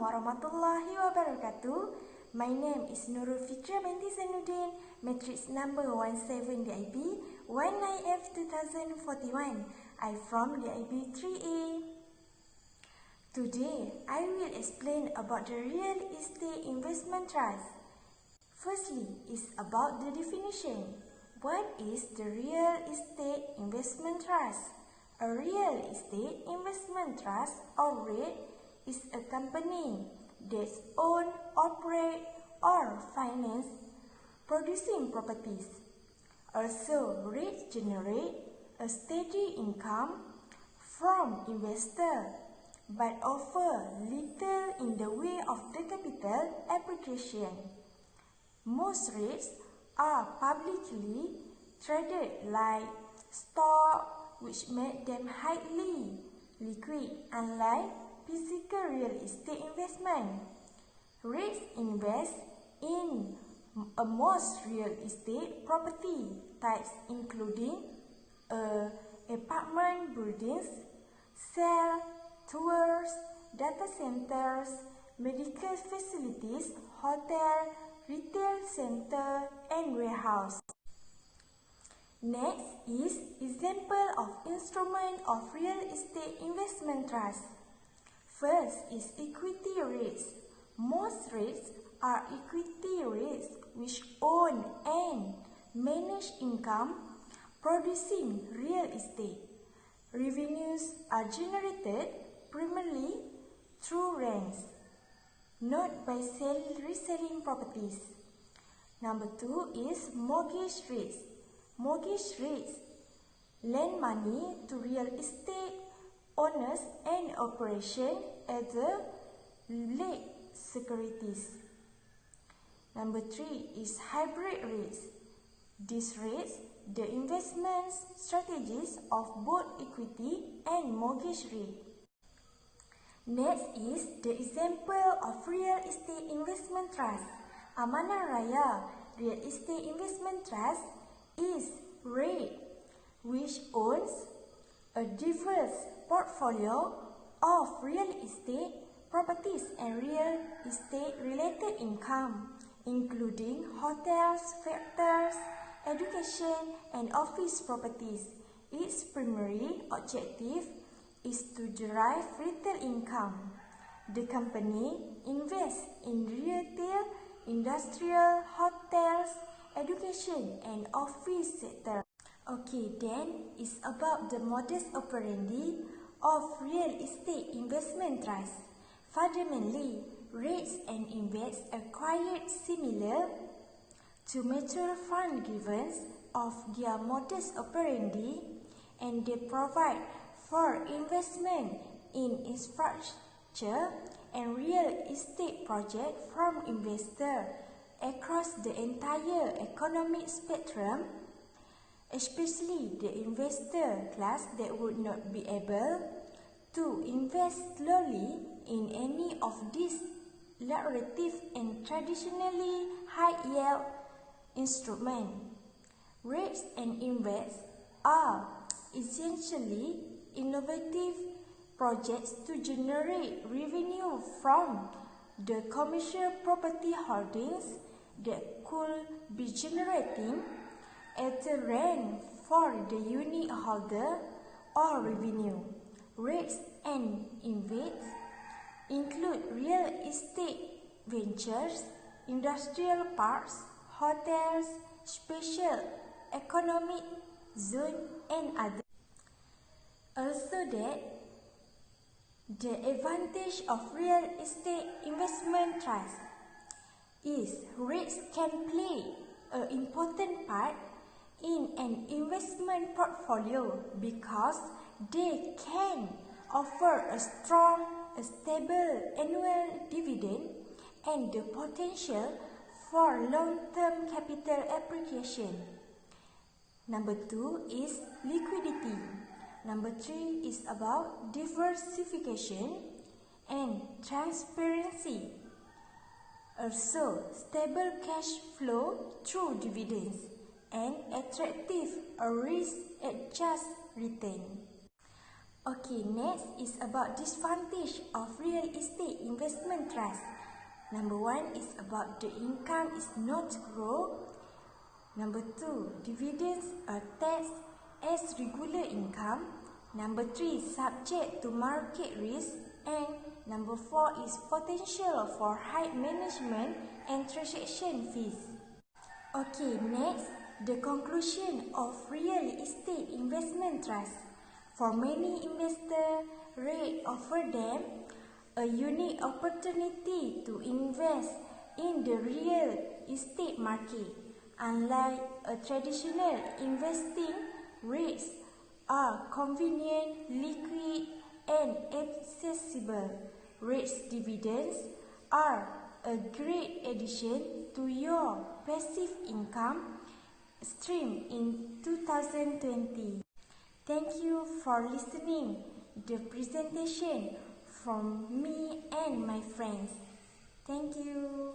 warahmatullahi wabarakatuh. My name is Nurul Fitra Binti Zainuddin, matrix number 17 DIB 19F 2041. I from DIB 3A. Today, I will explain about the real estate investment trust. Firstly, is about the definition. What is the real estate investment trust? A real estate investment trust or REIT is a company that owns, operates, or finance producing properties. Also, REITs generate a steady income from investors but offer little in the way of the capital appreciation. Most REITs are publicly traded like stock, which make them highly liquid, unlike physical real estate investment. REITs invest in most real estate property types including apartment buildings, cell, tours, data centers, medical facilities, hotel, retail center, and warehouse. Next is example of instrument of real estate investment trust. First is equity REITs. Most REITs are equity REITs which own and manage income producing real estate. Revenues are generated primarily through rents, not by reselling properties. Number 2 is mortgage REITs. Mortgage REITs lend money to real estate owners and operation as a lead securities. Number 3 is hybrid REITs. These REITs, the investment strategies of both equity and mortgage REIT. Next is the example of real estate investment trust. Amanah Raya Real Estate Investment Trust is REIT, which owns a diverse portfolio of real estate properties and real estate related income, including hotels, factories, education, and office properties. Its primary objective is to derive retail income. The company invests in retail, industrial, hotels, education, and office sector. Okay, then it's about the modus operandi of real estate investment trust. Fundamentally, REITs and invest are quite similar to mutual fund given of their modus operandi, and they provide for investment in infrastructure and real estate projects from investors across the entire economic spectrum, especially the investor class that would not be able to invest slowly in any of these lucrative and traditionally high-yield instruments. REITs and invest are essentially innovative projects to generate revenue from the commercial property holdings that could be generating as a rent for the unit holder or revenue. REITs and invest include real estate ventures, industrial parks, hotels, special economic zone, and others. Also that the advantage of real estate investment trust is REITs can play an important part in an investment portfolio because they can offer a strong, stable annual dividend and the potential for long-term capital appreciation. Number 2 is liquidity. Number 3 is about diversification and transparency. Also, stable cash flow through dividends and attractive risk-adjusted return. Okay, next is about disadvantage of real estate investment trust. Number 1 is about the income is not grow. Number 2, dividends are taxed as regular income. Number 3, subject to market risk. And number 4 is potential for high management and transaction fees. Okay, next, the conclusion of real estate investment trust. For many investors, REIT offer them a unique opportunity to invest in the real estate market. Unlike a traditional investing, REITs are convenient, liquid, and accessible. REITs dividends are a great addition to your passive income stream in 2020. Thank you for listening the presentation from me and my friends. Thank you.